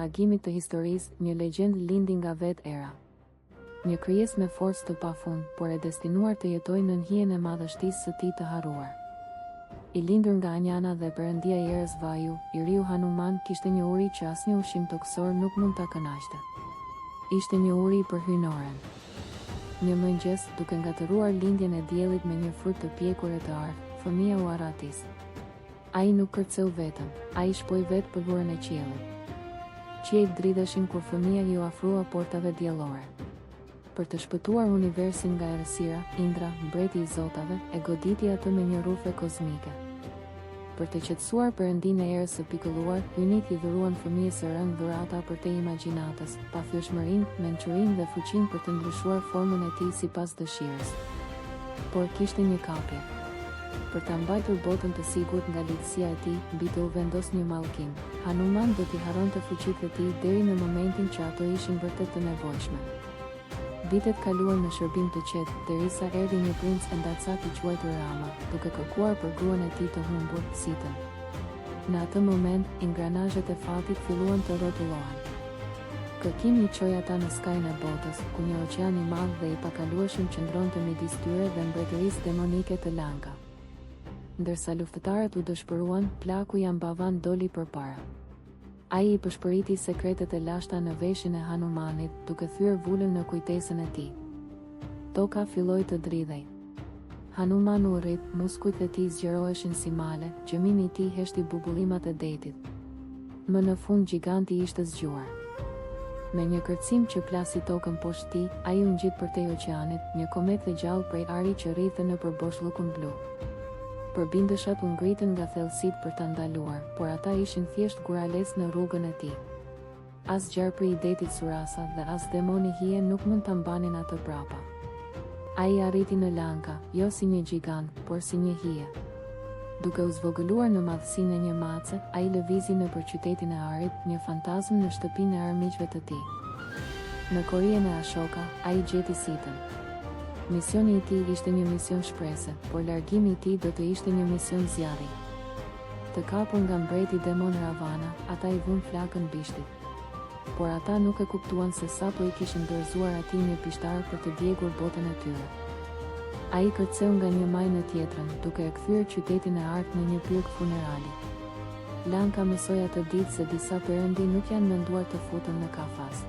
reagimit të historisë, një legjend lindi nga vetë era. Një krijesë me forcë të pafund, por e destinuar të jetojë në hijen e madhështisë së tij të harruar. I lindur nga Anjana dhe perëndia e erës Vayu, i riu Hanuman kishte një uri që asnjë ushqim toksor nuk mund ta kënaqte. Ishte një uri për hyjnoren. Një mëngjes, duke ngatëruar lindjen e diellit me një frut të pjekur e të ardhur, fëmia u arratis. Ai nuk kërceu vetëm, ai shpoi vetë pëlhurën e qiellit. Qiejt dridheshin kur fëmia ju afrua portave diellore. Për të shpëtuar universin nga errësira, Indra, mbreti i zotave, e goditi atë me një rrufe kozmike. Për të qetësuar perëndinë e erës së pikëlluar, hyjnit i dhuruan fëmijës së rënë dhurata për te imagjinatës, pafyeshmërinë, mençurinë dhe fuqinë për të ndryshuar formën e tij sipas dëshirës. Por kishte një kapje. Për ta mbajtur botën të sigurt nga lidhësia e tij, mbi të u vendos një mallkim. Hanuman do t'i harronte fuqitë e tij deri në momentin që ato ishin vërtet të nevojshme. Vitet kaluan në shërbim të qetë, derisa erdhi një princ endacak i quajtur Rama, duke kërkuar për gruan e tij të humbur, Sitën. Në atë moment, ingranazhet e fatit filluan të rrotullohen. Kërkimi i çoi ata në skajin e botës, ku një oqean i madh dhe i pakalueshëm qëndronte midis tyre dhe mbretërisë demonike të Lanka. Ndërsa luftëtarët u dëshpëruan, plaku i Ambavan doli përpara. Ai i përshpëriti sekretet e lashta në veshin e Hanumanit, duke thyer vulën në kujtesën e tij. Toka filloi të dridhej. Hanuman u rrit, muskujt e tij zgjeroheshin si male, gjëmimi i tij heshti bubullimat e detit. Më në fund gjiganti ishte zgjuar. Me një kërcim që plasi tokën poshtë tij, ai u ngjit përtej oqeanit, një komet e gjallë prej ari që rrithej nëpër boshllukun blu. Përbindëshat u ngritën nga thellësitë për ta ndaluar, por ata ishin thjesht gurales në rrugën e tij. As gjarpri i detit Surasa dhe as demoni hije nuk mund ta mbanin atë prapa. Ai arriti në Lanka, jo si një gjigant, por si një hije. Duke u zvogëluar në madhësinë e një mace, ai lëvizi nëpër qytetin e arit, një fantazm në shtëpinë e armiqve të tij. Në korien e Ashoka, ai gjeti Sitën. Misioni i tij ishte një mision shprese, por largimi i tij do të ishte një mision zjarri. Të kapur nga mbreti demon Ravana, ata i vun flakën bishtit. Por ata nuk e kuptuan se sapo i kishin dorëzuar atij një pishtar për të djegur botën e tyre. Ai kërceu nga një maj në tjetrën, duke e kthyer qytetin e artë në një pyrt funerali. Lanka mësoi atë ditë se disa perëndi nuk janë menduar të futen në kafas.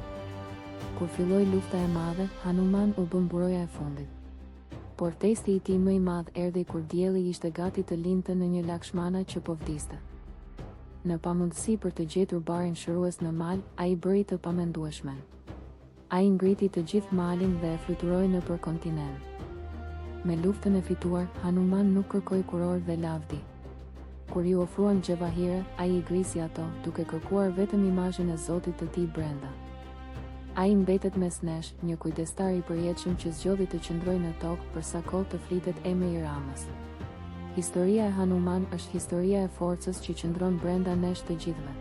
Kur filloi lufta e madhe, Hanuman u bë mburoja e fundit. Por testi i tij më i madh erdhi kur dielli ishte gati të lindte në një Lakshmana që po vdiste. Në pamundësi për të gjetur barin shërues në mal, ai bëri të pamendueshmen. Ai ngriti të gjithë malin dhe e fluturoi nëpër kontinent. Me luftën e fituar, Hanuman nuk kërkoi kuror dhe lavdi. Kur i ofruan xhevahire, ai i grisi ato, duke kërkuar vetëm imazhin e Zotit të tij brenda. Ai mbetet mes nesh, një kujdestar i përjetshëm që zgjodhi të qëndrojë në tokë për sa kohë të flitet emri i Ramës. Historia e Hanuman është historia e forcës që qëndron brenda nesh të gjithëve.